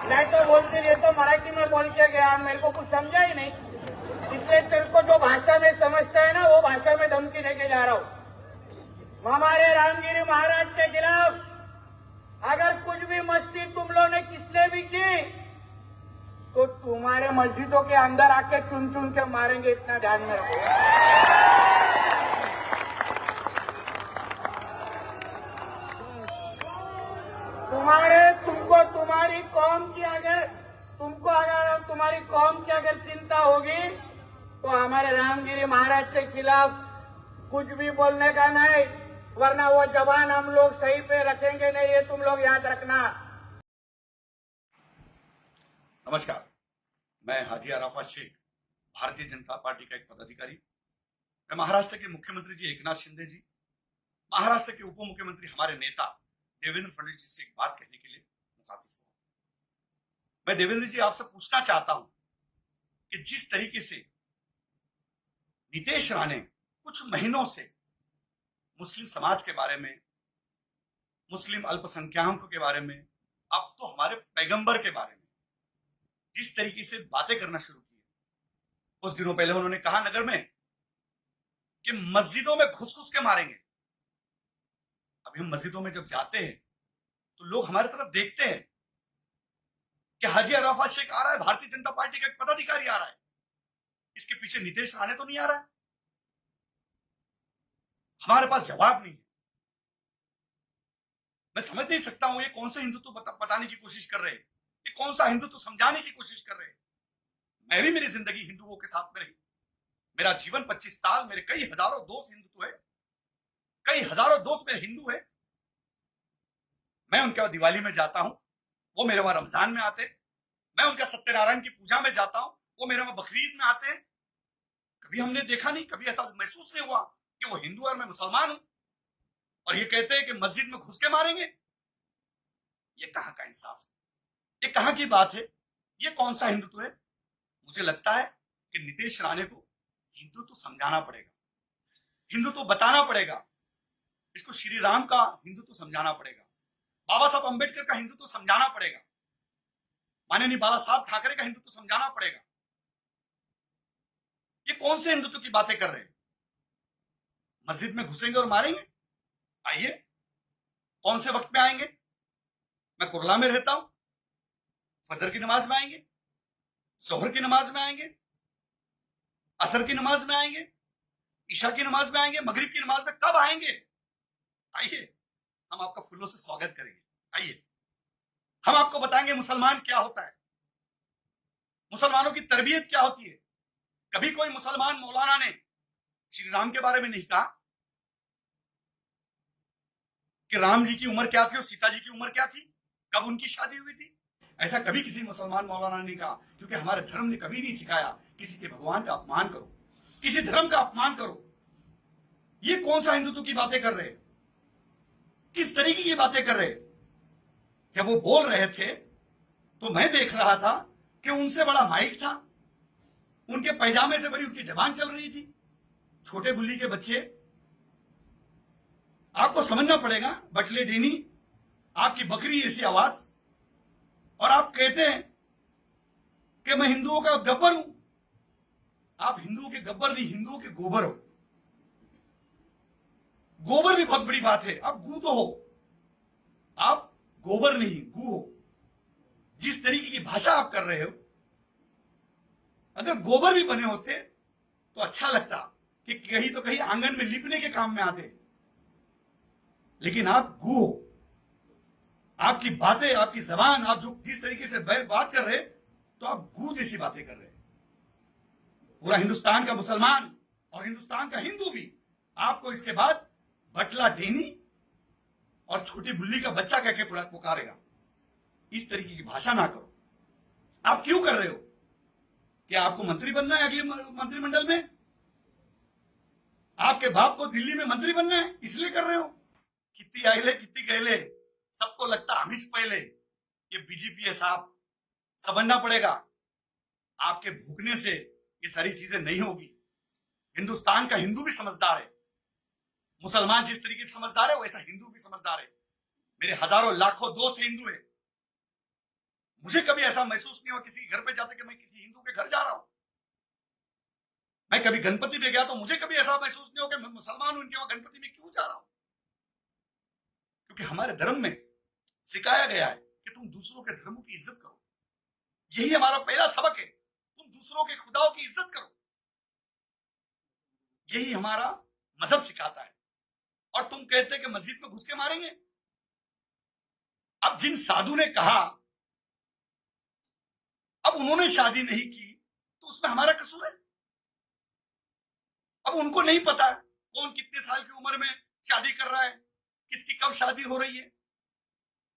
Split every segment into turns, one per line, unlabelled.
मैं तो बोलती ये तो मराठी में बोल के गया, मेरे को कुछ समझा ही नहीं, इसलिए तेरे को जो भाषा में समझता है ना वो भाषा में धमकी देके जा रहा हूं। हमारे रामगिरी महाराज के खिलाफ अगर कुछ भी मस्ती तुम लोगों ने किसने भी की तो तुम्हारे मस्जिदों के अंदर आके चुन चुन के मारेंगे, इतना ध्यान में रखो। तुमको तुम्हारी कौम की अगर चिंता होगी तो हमारे रामगिरी महाराज के खिलाफ कुछ भी बोलने का नहीं, वरना वो जबान हम लोग सही पे रखेंगे नहीं, ये तुम लोग याद रखना।
नमस्कार, मैं हाजी अराफत शेख, भारतीय जनता पार्टी का एक पदाधिकारी। मैं महाराष्ट्र के मुख्यमंत्री जी एकनाथ शिंदे जी, महाराष्ट्र के उप मुख्यमंत्री हमारे नेता देवेंद्र फडणवीस जी से एक बात कहने के लिए मुखातिब हूं। मैं देवेंद्र जी आपसे पूछना चाहता हूं कि जिस तरीके से नीतीश राणे कुछ महीनों से मुस्लिम समाज के बारे में, मुस्लिम अल्पसंख्यकों के बारे में, अब तो हमारे पैगंबर के बारे में जिस तरीके से बातें करना शुरू की, कुछ दिनों पहले उन्होंने कहा नगर में कि मस्जिदों में घुस घुस के मारेंगे। अभी हम मस्जिदों में जब जाते हैं तो लोग हमारी तरफ देखते हैं कि हाजी अराफत शेख आ रहा है, भारतीय जनता पार्टी का एक पदाधिकारी आ रहा है, इसके पीछे नीतीश राणे तो नहीं आ रहा है। हमारे पास जवाब नहीं है। मैं समझ नहीं सकता हूं ये कौन सा हिंदुत्व बताने की कोशिश कर रहे हैं, ये कौन सा हिंदुत्व समझाने की कोशिश कर रहे हैं। मैं भी मेरी जिंदगी हिंदुओं के साथ में रही, मेरा जीवन 25 साल, मेरे कई हजारों दोस्त हिंदुत्व है, कई हजारों दोस्त मेरे हिंदू है। मैं उनके दिवाली में जाता हूं, वो मेरे वहां रमजान में आते, मैं उनका सत्यनारायण की पूजा में जाता हूं, वो मेरे वहां बकरीद में आते हैं। कभी हमने देखा नहीं, कभी ऐसा महसूस नहीं हुआ कि वो हिंदू है और मैं मुसलमान हूं, और ये कहते हैं कि मस्जिद में घुस के मारेंगे। ये कहां का इंसाफ है, ये कहां की बात है, ये कौन सा हिंदुत्व है। मुझे लगता है कि नीतीश राणे को हिंदुत्व समझाना पड़ेगा, हिंदुत्व बताना पड़ेगा, इसको श्री राम का हिंदुत्व समझाना पड़ेगा, बाबा साहब अंबेडकर का हिंदुत्व समझाना पड़ेगा, माननीय बाबा साहब ठाकरे का हिंदुत्व समझाना पड़ेगा। ये कौन से हिंदुत्व की बातें कर रहे हैं। मस्जिद में घुसेंगे और मारेंगे। आइए, कौन से वक्त में आएंगे। मैं कुरला में रहता हूं, फजर की नमाज में आएंगे, जोहर की नमाज में आएंगे, असर की नमाज में आएंगे, ईशा की नमाज में आएंगे, मगरिब की नमाज में कब आएंगे। आइए, हम आपका फूलों से स्वागत करेंगे। आइए, हम आपको बताएंगे मुसलमान क्या होता है, मुसलमानों की तरबियत क्या होती है। कभी कोई मुसलमान मौलाना ने श्री राम के बारे में नहीं कहा कि राम जी की उम्र क्या थी और सीता जी की उम्र क्या थी, कब उनकी शादी हुई थी। ऐसा कभी किसी मुसलमान मौलाना ने कहा, क्योंकि हमारे धर्म ने कभी नहीं सिखाया किसी के भगवान का अपमान करो, किसी धर्म का अपमान करो। ये कौन सा हिंदुत्व की बातें कर रहे, किस तरीके की बातें कर रहे। जब वो बोल रहे थे तो मैं देख रहा था कि उनसे बड़ा माइक था, उनके पैजामे से बड़ी उनकी जबान चल रही थी। छोटे बुल्ली के बच्चे, आपको समझना पड़ेगा, बटले डेनी, आपकी बकरी ऐसी आवाज, और आप कहते हैं कि मैं हिंदुओं का गब्बर हूं। आप हिंदुओं के गब्बर नहीं, हिंदुओं के गोबर हो। गोबर भी बहुत बड़ी बात है, आप गू तो हो, आप गोबर नहीं गू हो। जिस तरीके की भाषा आप कर रहे हो, अगर गोबर भी बने होते तो अच्छा लगता कि कहीं तो कहीं आंगन में लिपने के काम में आते, लेकिन आप गू हो। आपकी बातें, आपकी जबान, आप जो जिस तरीके से बात कर रहे तो आप गू जैसी बातें कर रहे। पूरा हिंदुस्तान का मुसलमान और हिंदुस्तान का हिंदू भी आपको इसके बाद बटला डेनी और छोटी बुल्ली का बच्चा कह के पुकारेगा। इस तरीके की भाषा ना करो। आप क्यों कर रहे हो? क्या आपको मंत्री बनना है अगले मंत्रिमंडल में? आपके बाप को दिल्ली में मंत्री बनना है, इसलिए कर रहे हो? कितनी आइले कितनी गहले, सबको लगता हमीश पहले। ये बीजेपी है साहब, समझना पड़ेगा। आपके भूखने से ये सारी चीजें नहीं होगी। हिंदुस्तान का हिंदू भी समझदार है। मुसलमान जिस तरीके से समझदार है वैसा हिंदू भी समझदार है। मेरे हजारों लाखों दोस्त हिंदू है। मुझे कभी ऐसा महसूस नहीं हुआ किसी घर पे जाते कि मैं किसी हिंदू के घर जा रहा हूं। मैं कभी गणपति में गया तो मुझे कभी ऐसा महसूस नहीं हो कि मैं मुसलमान हूं, इनके वहां गणपति में क्यों जा रहा हूं। क्योंकि हमारे धर्म में सिखाया गया है कि तुम दूसरों के धर्मों की इज्जत करो। यही हमारा पहला सबक है, तुम दूसरों के खुदाओं की इज्जत करो। यही हमारा मजहब सिखाता है। और तुम कहते कि मस्जिद में घुस के मारेंगे। अब जिन साधु ने कहा, अब उन्होंने शादी नहीं की तो उसमें हमारा कसूर है। अब उनको नहीं पता कौन कितने साल की उम्र में शादी कर रहा है, किसकी कब शादी हो रही है।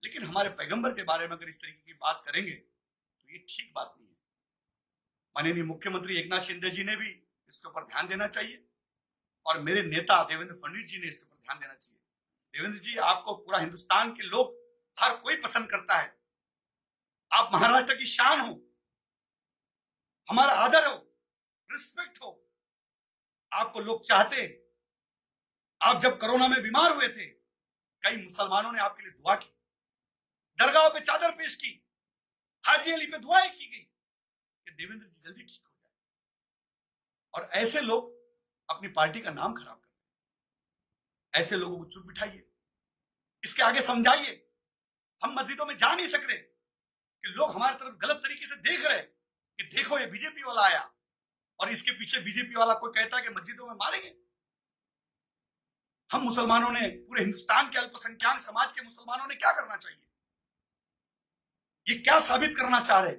लेकिन हमारे पैगंबर के बारे में अगर इस तरीके की बात करेंगे तो ये ठीक बात नहीं है। माननीय मुख्यमंत्री एकनाथ शिंदे जी ने भी इसके ऊपर ध्यान देना चाहिए और मेरे नेता देवेंद्र फडणवीस जी ने इसके ऊपर ध्यान देना चाहिए। देवेंद्र जी, आपको पूरा हिंदुस्तान के लोग, हर कोई पसंद करता है। आप महाराष्ट्र की शान हो, हमारा आदर हो, रिस्पेक्ट हो, आपको लोग चाहते। आप जब कोरोना में बीमार हुए थे, कई मुसलमानों ने आपके लिए दुआ की, दरगाह पे चादर पेश की, हाजी अली पे दुआएं की गई कि देवेंद्र जी जल्दी ठीक हो जाए। और ऐसे लोग अपनी पार्टी का नाम खराब करते हैं। ऐसे लोगों को चुप बिठाइए, इसके आगे समझाइए। हम मस्जिदों में जा नहीं सक रहे कि लोग हमारी तरफ गलत तरीके से देख रहे कि देखो ये बीजेपी वाला आया, और इसके पीछे बीजेपी वाला कोई कहता है कि मस्जिदों में मारेंगे। हम मुसलमानों ने, पूरे हिंदुस्तान के अल्पसंख्यक समाज के मुसलमानों ने क्या करना चाहिए? ये क्या साबित करना चाह रहे?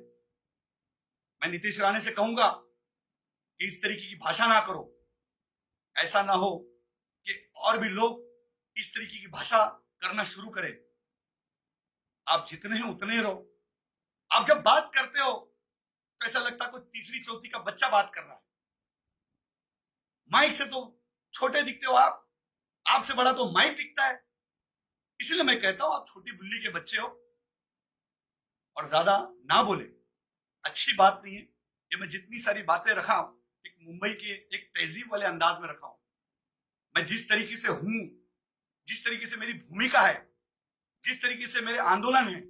मैं नीतीश राणे से कहूंगा कि इस तरीके की भाषा ना करो। ऐसा ना हो कि और भी लोग इस तरीके की भाषा करना शुरू करें। आप जितने हैं उतने रहो। आप जब बात करते हो तो ऐसा लगता है कोई तीसरी चौथी का बच्चा बात कर रहा है। माइक से तो छोटे दिखते हो आप, आपसे बड़ा तो माइक दिखता है। इसलिए मैं कहता हूं आप छोटी बुल्ली के बच्चे हो और ज्यादा ना बोले, अच्छी बात नहीं है। ये मैं जितनी सारी बातें रखा हूं, एक मुंबई के एक तहजीब वाले अंदाज में रखा हूं। मैं जिस तरीके से हूं, जिस तरीके से मेरी भूमिका है, जिस तरीके से मेरे आंदोलन है,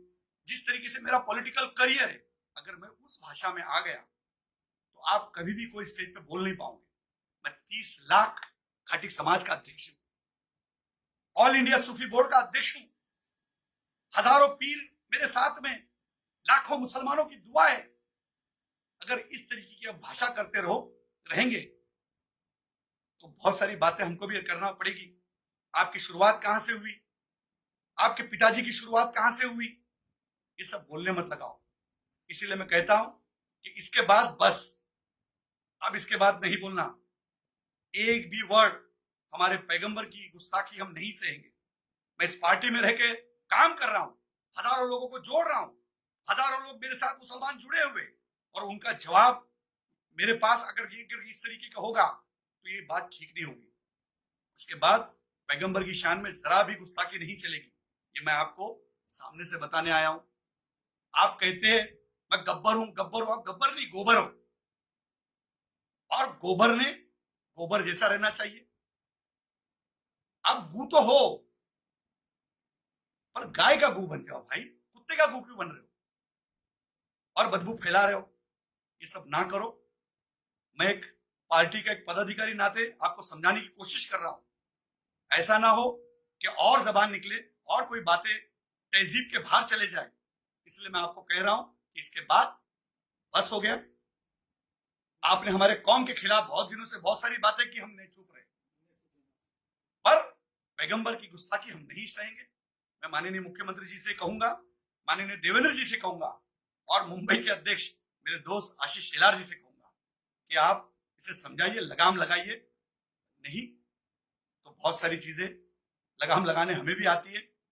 जिस तरीके से मेरा पॉलिटिकल करियर है, अगर मैं उस भाषा में आ गया तो आप कभी भी कोई स्टेज पे बोल नहीं पाओगे। मैं 30 लाख खाटिक समाज का अध्यक्ष हूं, ऑल इंडिया सूफी बोर्ड का अध्यक्ष हूं। हजारों पीर मेरे साथ में, लाखों मुसलमानों की दुआ है। अगर इस तरीके की भाषा करते रहेंगे तो बहुत सारी बातें हमको भी करना पड़ेगी। आपकी शुरुआत कहां से हुई, आपके पिताजी की शुरुआत कहां से हुई, ये सब बोलने मत लगाओ। इसीलिए मैं कहता हूं कि इसके बाद बस, अब इसके बाद नहीं बोलना। एक भी वर्ड हमारे पैगंबर की गुस्ताखी हम नहीं सहेंगे। मैं इस पार्टी में रह के काम कर रहा हूं, हजारों लोगों को जोड़ रहा हूं, हजारों लोग मेरे साथ मुसलमान जुड़े हुए, और उनका जवाब मेरे पास अगर इस तरीके का होगा तो ये बात ठीक नहीं होगी। इसके बाद पैगंबर की शान में जरा भी गुस्ताखी नहीं चलेगी। ये मैं आपको सामने से बताने आया हूं। आप कहते हैं मैं गब्बर हूं, गब्बर हूं। आप गब्बर नहीं, गोबर हो। और गोबर ने गोबर जैसा रहना चाहिए। आप गू तो हो, पर गाय का गू बन जाओ भाई। कुत्ते का गू क्यों बन रहे हो और बदबू फैला रहे हो? ये सब ना करो। मैं एक पार्टी का एक पदाधिकारी नाते आपको समझाने की कोशिश कर रहा हूं। ऐसा ना हो कि और जबान निकले और कोई बातें तहजीब के बाहर चले जाए। इसलिए मैं आपको कह रहा हूं कि इसके बाद बस हो गया। आपने हमारे कौम के खिलाफ बहुत दिनों से बहुत सारी बातें की, हम नहीं चुप रहे, पर पैगंबर की गुस्ताखी हम नहीं सहेंगे। मैं माननीय मुख्यमंत्री जी से कहूंगा, माननीय देवेंद्र जी से कहूंगा, और मुंबई के अध्यक्ष मेरे दोस्त आशीष शेलार जी से कहूंगा कि आप इसे समझाइए, लगाम लगाइए। नहीं तो बहुत सारी चीजें लगाम लगाने हमें भी आती है।